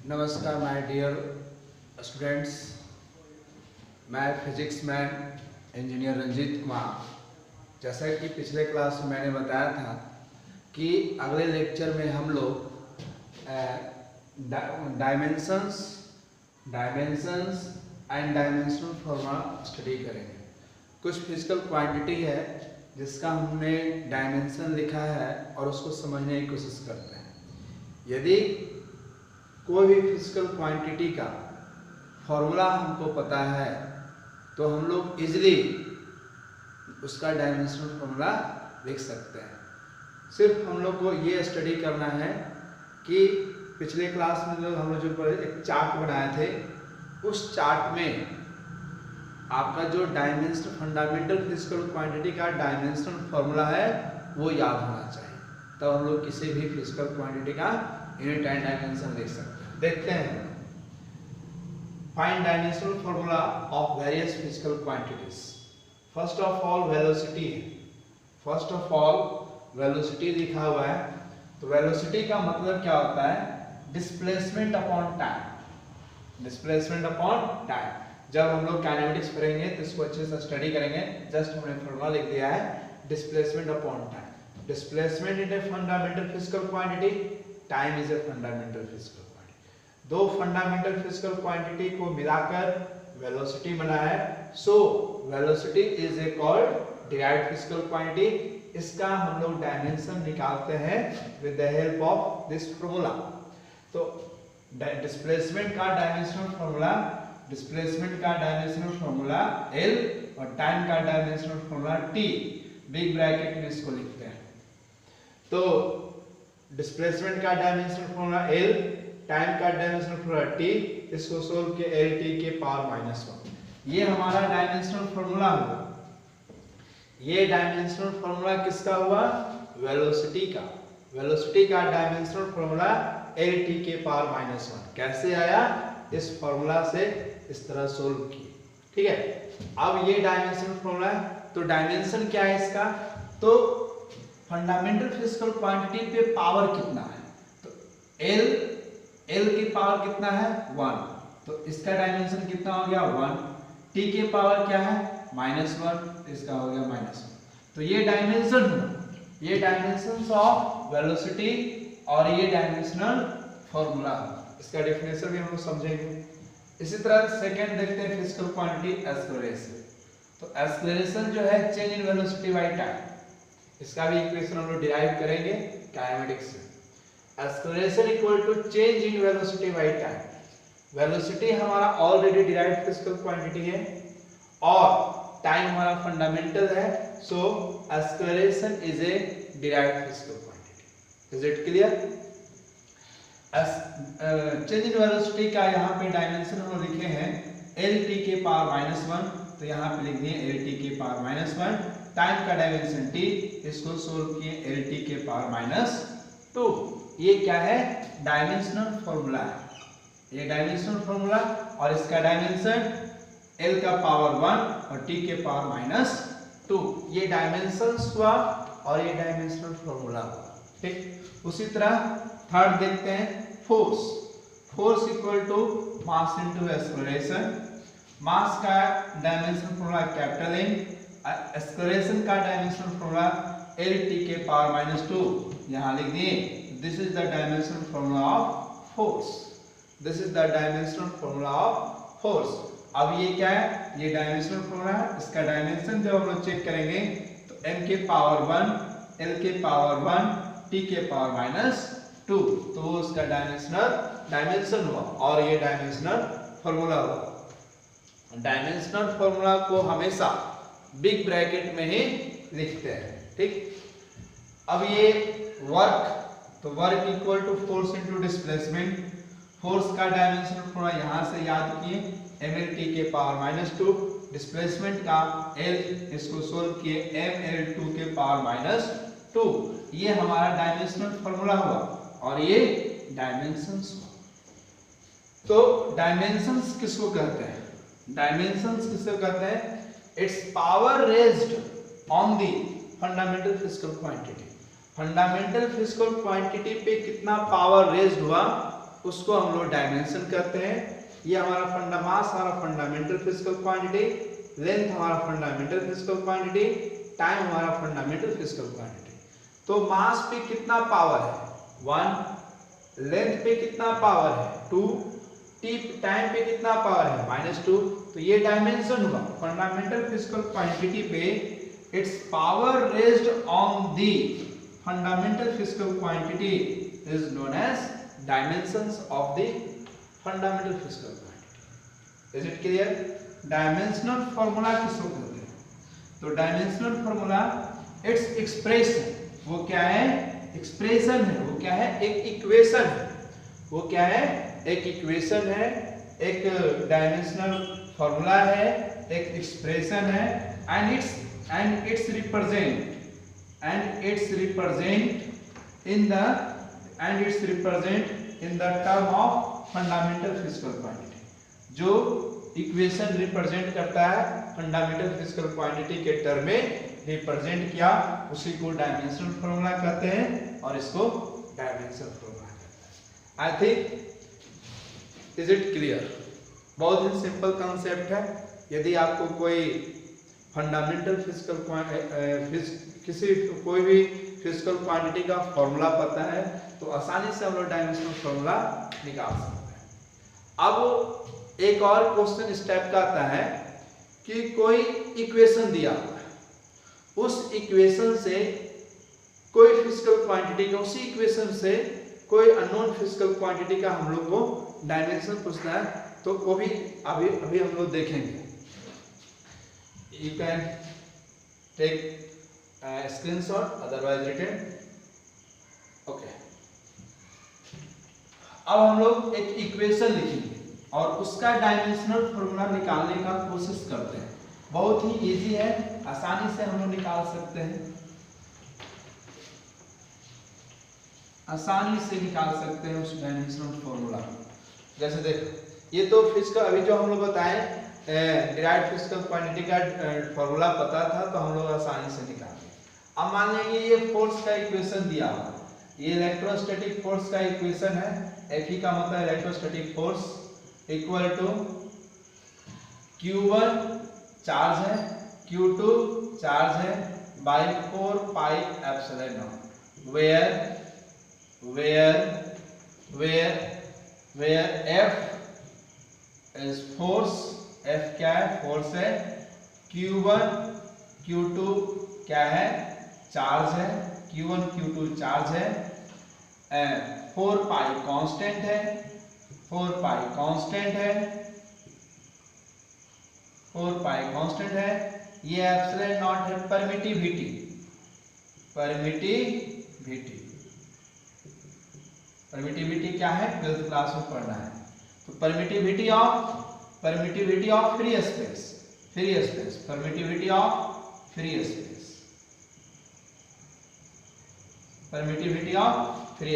नमस्कार my dear students, मैं physics man engineer Ranjit Kumar. जैसा कि पिछले क्लास में मैंने बताया था कि अगले लेक्चर में हम लोग dimensions and dimensional formula study करेंगे। कुछ फिजिकल क्वांटिटी है जिसका हमने डायमेंशन लिखा है और उसको समझने की कोशिश करते हैं। यदि कोई भी फिजिकल क्वांटिटी का फॉर्मूला हमको पता है तो हम लोग इजीली उसका डायमेंशनल फॉर्मूला लिख सकते हैं। सिर्फ हम लोग को ये स्टडी करना है कि पिछले क्लास में हम लोग जो एक चार्ट बनाए थे, उस चार्ट में आपका जो डायमेंशनल फंडामेंटल फिजिकल क्वांटिटी का डायमेंशनल फॉर्मूला है वो याद होना चाहिए, तब हम लोग किसी भी फिजिकल क्वांटिटी का यूनिट एंड डायमेंशन लिख सकते हैं। देखते हैं, find dimensional formula of various physical quantities. First of all velocity लिखा हुआ है, तो वेलोसिटी का मतलब क्या होता है? Displacement upon time. Displacement upon time. जब हम लोग काइनेमेटिक्स पढ़ेंगे तो इसको अच्छे से स्टडी करेंगे। जस्ट हमने फॉर्मूला लिख दिया है, displacement upon time. Displacement is a fundamental physical quantity, time is a fundamental physical quantity. दो फंडामेंटल फिजिकल क्वांटिटी को मिलाकर वेलोसिटी बना है। So velocity is a called derived physical quantity. इसका हम लोग डायमेंशन निकालते हैं with the help of this formula. तो डिस्प्लेसमेंट का डायमेंशनल फॉर्मूला L और टाइम का dimensional formula T। Big bracket में इसको लिखते हैं। तो डिस्प्लेसमेंट का डायमेंशनल फॉर्मूला L, टाइम का डायमेंशनल फॉर्मूला T। इसको सोल्व के LT के पावर -1। ये हमारा डायमेंशनल फॉर्मूला हुआ। ये डायमेंशनल फॉर्मूला किसका हुआ? वेलोसिटी का। वेलोसिटी का डायमेंशनल फॉर्मूला LT के पावर -1 कैसे आया? इस फॉर्मूला से इस तरह सोल्व किए। ठीक है, अब ये डायमेंशनल फॉर्मूला है, तो डायमेंशन क्या है इसका? तो फंडामेंटल फिजिकल क्वांटिटी पे पावर कितना है? तो L की पावर कितना है? 1। तो इसका डायमेंशन कितना हो गया? 1। T की पावर क्या है? -1। इसका हो गया -1। तो ये डायमेंशन हुआ। ये डायमेंशंस ऑफ वेलोसिटी और ये डायमेंशनल फॉर्मूला। इसका डेफिनेशन भी हम लोग समझेंगे। इसी तरह सेकंड देखते हैं फिजिकल क्वांटिटी एक्सेलरेशन। तो एक्सेलरेशन जो है change in velocity by time. इसका भी इक्वेशन हम लोग डिराइव करेंगे काइनेमेटिक्स से। Acceleration equal to change in velocity by time. Velocity हमारा ऑलरेडी डिराइव्ड फिजिकल क्वांटिटी है और टाइम हमारा फंडामेंटल है। So acceleration is a derived physical quantity. Is it clear? Change in velocity का यहाँ पे डायमेंशन हम लिखे हैं LT के पावर -1। तो यहाँ पे लिख दिए LT के पावर -1। टाइम का डायमेंशन T, इसको सोल्व किए LT के पावर -2। ये क्या है? डायमेंशनल फॉर्मूला है। ये डायमेंशनल फॉर्मूला और इसका डायमेंशन L का पावर 1 और T के पावर -2। ये डायमेंशंस हुआ और ये डायमेंशनल फॉर्मूला हुआ। ठीक, उसी तरह थर्ड देखते हैं force equal to mass into acceleration. Mass का dimensional formula capital M, acceleration का डायमेंशनल फॉर्मूला LT के पावर -2। यहां लिख दिए this is the dimensional formula of force. This is the dimensional formula of force. अब ये क्या है? ये डायमेंशनल फॉर्मूला है। इसका डायमेंशन जब हम लोग चेक करेंगे तो M के पावर 1, L के पावर 1, T के पावर -2। तो वो उसका डायमेंशन हुआ और ये डायमेंशनल फॉर्मूला हुआ। डायमेंशनल फॉर्मूला को हमेशा बिग ब्रैकेट में ही लिखते हैं। ठीक, अब ये वर्क, तो work equal to force into displacement. Force का डायमेंशनल फॉर्मूला यहां से याद किए mLT के पावर -2। डिस्प्लेसमेंट का L, इसको सोल्व किए mL2 के पावर -2। ये हमारा डायमेंशनल फॉर्मूला हुआ और ये डायमेंशंस हुआ। तो डायमेंशंस किसको कहते हैं? डायमेंशंस किसको कहते हैं? It's power raised on the fundamental physical quantity. Fundamental physical quantity पे कितना पावर रेज्ड हुआ उसको हम लोग डायमेंशन करते हैं। ये हमारा मास हमारा फंडामेंटल फिजिकल क्वांटिटी, लेंथ हमारा फंडामेंटल फिजिकल क्वांटिटी, टाइम हमारा फंडामेंटल फिजिकल क्वांटिटी। तो मास पे कितना पावर है 1, लेंथ पे कितना पावर है 2, टाइम पे कितना पावर है -2। तो ये डायमेंशन हुआ फंडामेंटल फिजिकल क्वांटिटी पे। It's power raised on the fundamental physical quantity is known as dimensions of the fundamental physical quantity. Is it clear? Dimensional formula किसको कहते हैं? तो डायमेंशनल फार्मूला इट्स एक्सप्रेशन, वो क्या है? एक्सप्रेशन है। वो क्या है? एक इक्वेशन है। वो क्या है? एक इक्वेशन है, एक डायमेंशनल फार्मूला है, एक एक्सप्रेशन है। And it's represent in the term of fundamental physical quantity. जो इक्वेशन रिप्रेजेंट करता है फंडामेंटल फिजिकल क्वांटिटी के टर्म में रिप्रेजेंट किया, उसी को डायमेंशनल फार्मूला कहते हैं और इसको डायमेंशनल फार्मूला कहते हैं। I think is it clear? बहुत ही सिंपल कंसेप्ट है। यदि आपको कोई फंडामेंटल कोई भी फिजिकल क्वांटिटी का फॉर्मूला पता है तो आसानी से हम लोग डायमेंशनल फॉर्मूला निकाल सकते हैं। अब एक और क्वेश्चन इस टाइप का आता है कि कोई इक्वेशन दिया हुआ है, उस इक्वेशन से कोई फिजिकल क्वांटिटी का, उसी इक्वेशन से कोई अननोन फिजिकल क्वांटिटी का हम लोग को डायमेंशन पूछना है, तो वो भी अभी हम लोग देखेंगे। You can take screenshot, otherwise written. Okay, अब हम लोग एक इक्वेशन लिखेंगे और उसका डायमेंशनल फॉर्मूला निकालने का कोशिश करते हैं। बहुत ही इजी है, आसानी से हम लोग निकाल सकते हैं, आसानी से निकाल सकते हैं उस डायमेंशनल फॉर्मूला। जैसे देखो, ये तो फिजिकल, अभी जो हम लोग बताएं डिराइव्ड फिजिकल क्वांटिटी का फॉर्मूला पता था तो हम लोग आसानी से निकाल लें। अब मान लेंगे ये फोर्स का इक्वेशन दिया हुआ, ये इलेक्ट्रोस्टैटिक फोर्स का इक्वेशन है। F का मतलब electrostatic force equal to Q1 charge है, Q2 चार्ज है, by 4 pi epsilon naught, where F is force, F क्या है? फोर्स है। Q1 Q2 क्या है? चार्ज है, Q1 Q2 चार्ज है। 4 पाई कांस्टेंट है, 4 पाई कांस्टेंट है, 4 पाई कांस्टेंट है। ये एप्सिलॉन नॉट है परमिटिविटी, परमिटिविटी क्या है? 12th क्लास में पढ़ना है। तो permittivity of free space, permittivity of free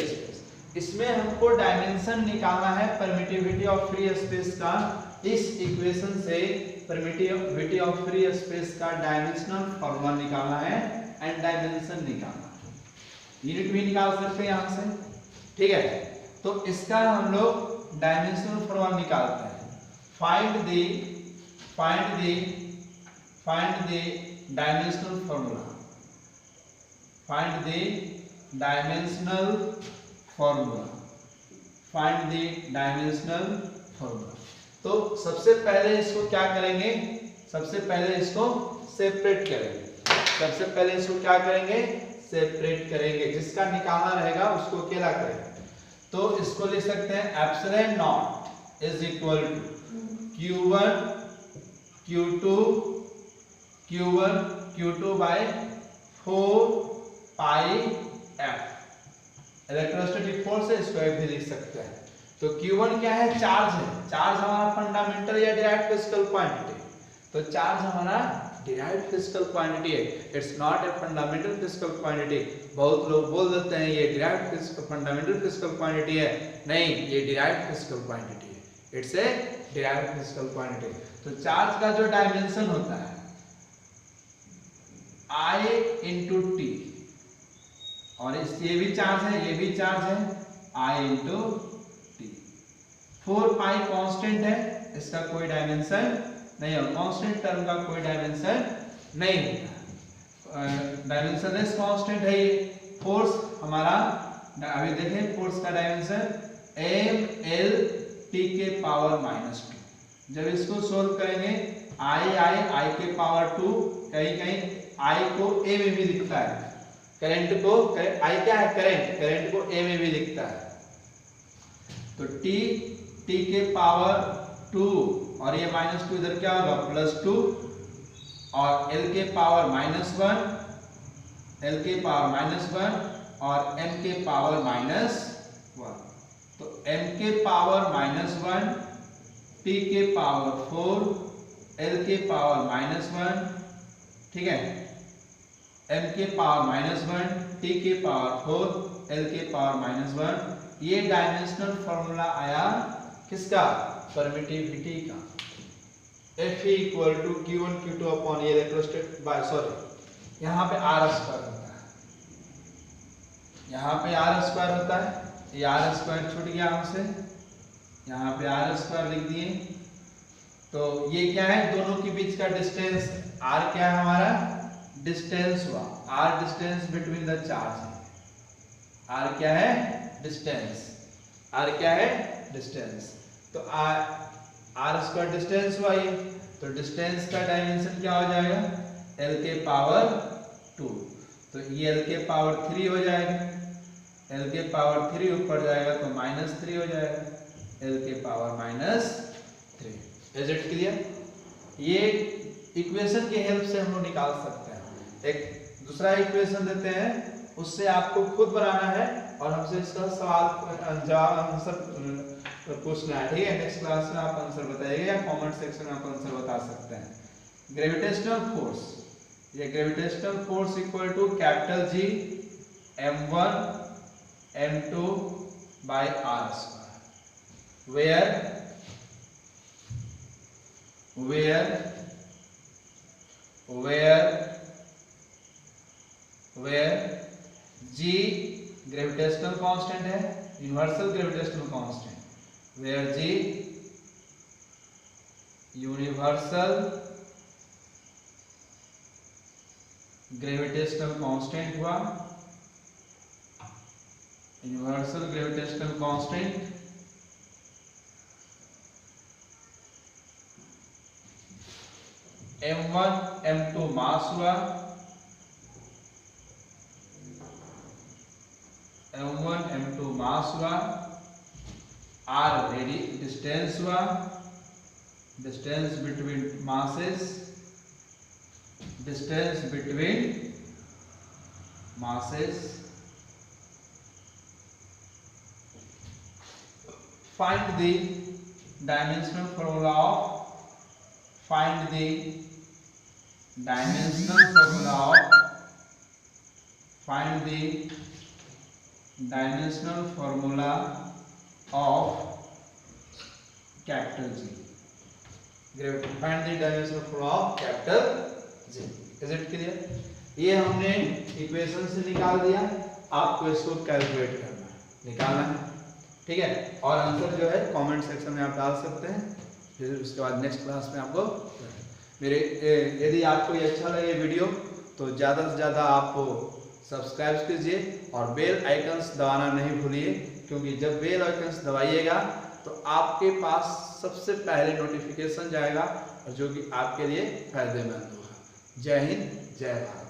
space. इसमें हमको डायमेंशन निकालना है परमिटिविटी ऑफ फ्री स्पेस का। इस इक्वेशन से परमिटिविटी ऑफ फ्री स्पेस का डायमेंशनल फॉर्मूला निकालना है एंड डायमेंशन निकालना है। यूनिट भी निकाल सकते हैं यहाँ से, ठीक है? तो इसका हम लोग डायमेंशनल फॉर्मूला निकालते हैं। Find the dimensional formula, find the dimensional formula. तो सबसे पहले इसको क्या करेंगे? सबसे पहले इसको सेपरेट करेंगे। जिसका निकालना रहेगा उसको अकेला करेंगे। तो इसको लिख सकते हैं epsilon naught is equal to Q1 by 4 pi F। Electrostatic force है, इसको F भी लिख सकते हैं। तो Q1 क्या है? चार्ज है। चार्ज हमारा फंडामेंटल या डिराइव्ड फिजिकल क्वांटिटी, तो चार्ज हमारा डिराइव्ड फिजिकल क्वांटिटी है। It's not a fundamental physical quantity. बहुत लोग बोल देते हैं ये derived physical fundamental physical quantity है। नहीं, ये डिराइव्ड फिजिकल क्वांटिटी है। It's a derived physical quantity. तो चार्ज का जो डायमेंशन होता है I इंटू टी, और ये भी चार्ज है, ये भी चार्ज है, I into T. 4 pi constant है, इसका कोई डायमेंशन नहीं है, कांस्टेंट टर्म का कोई डायमेंशन नहीं होता, डायमेंशनलेस कांस्टेंट है ये। फोर्स हमारा अभी देखें, फोर्स का डायमेंशन ml/t के पावर -2। जब इसको सोल्व करेंगे I के पावर 2, कहीं कहीं I को a में भी लिखता है, करंट को I क्या है, करंट को a में भी लिखता है। तो t के पावर 2 और ये -2 इधर क्या होगा +2, और l के पावर -1, l के पावर -1 और m के पावर -1। तो m के पावर -1, t के पावर 4, l के पावर -1, ठीक है, m के पावर -1, t के पावर 4, l के पावर -1। ये डायमेंशनल फॉर्मूला आया किसका, परमिटिविटी का। Fe = Q1 Q2 अपॉन ये इलेक्ट्रोस्टैटिक बाय सॉरी यहाँ पे r² होता है, यहाँ पे r² होता है, ये r² छूट गया हमसे, यहाँ पे r² लिख दिए। तो ये क्या है, दोनों के बीच का डिस्टेंस r क्या है हमारा, डिस्टेंस हुआ, r distance between the charge है, r क्या है, डिस्टेंस, r क्या है, डिस्टेंस। तो r² डिस्टेंस हुआ ये, तो डिस्टेंस का डायमेंशन क्या हो जाएगा, l के पावर 2, तो ये l के पावर 3 हो जाएगा, l के पावर 3 ऊपर जाएगा तो -3 हो जाएगा, l के पावर -3। Is it clear? ये इक्वेशन की हेल्प से हम लोग निकाल सकते हैं। एक दूसरा इक्वेशन देते हैं, उससे आपको खुद बनाना है और हमसे इसका सवाल जवाब आंसर पूछना है, ठीक है। नेक्स्ट क्लास में आप आंसर बताइएगा या कमेंट सेक्शन में आप आंसर बता सकते हैं। ग्रेविटेशनल फोर्स, ये gravitational force equal to capital G m1 m2 by r², where G gravitational constant है, universal gravitational constant, where G universal gravitational constant हुआ, universal gravitational constant, m1 m2 mass हुआ, m1 m2 mass हुआ, r रेडी distance हुआ, distance between masses, distance between masses. Find the dimensional formula of, find the dimensional formula of, find the dimensional formula of capital G, find the dimensional formula of capital G। is it clear? ये हमने equation से निकाल दिया, आपको इसको calculate करना है, निकालना है, ठीक है। और आंसर जो है कमेंट सेक्शन में आप डाल सकते हैं, फिर उसके बाद नेक्स्ट क्लास में आपको मेरे यदि आपको ये अच्छा लगे वीडियो तो ज़्यादा से ज़्यादा आप सब्सक्राइब कीजिए और बेल आइकन्स दबाना नहीं भूलिए, क्योंकि जब बेल आइकन्स दबाइएगा तो आपके पास सबसे पहले नोटिफिकेशन जाएगा और जो कि आपके लिए फायदेमंद होगा। जय हिंद, जय भारत।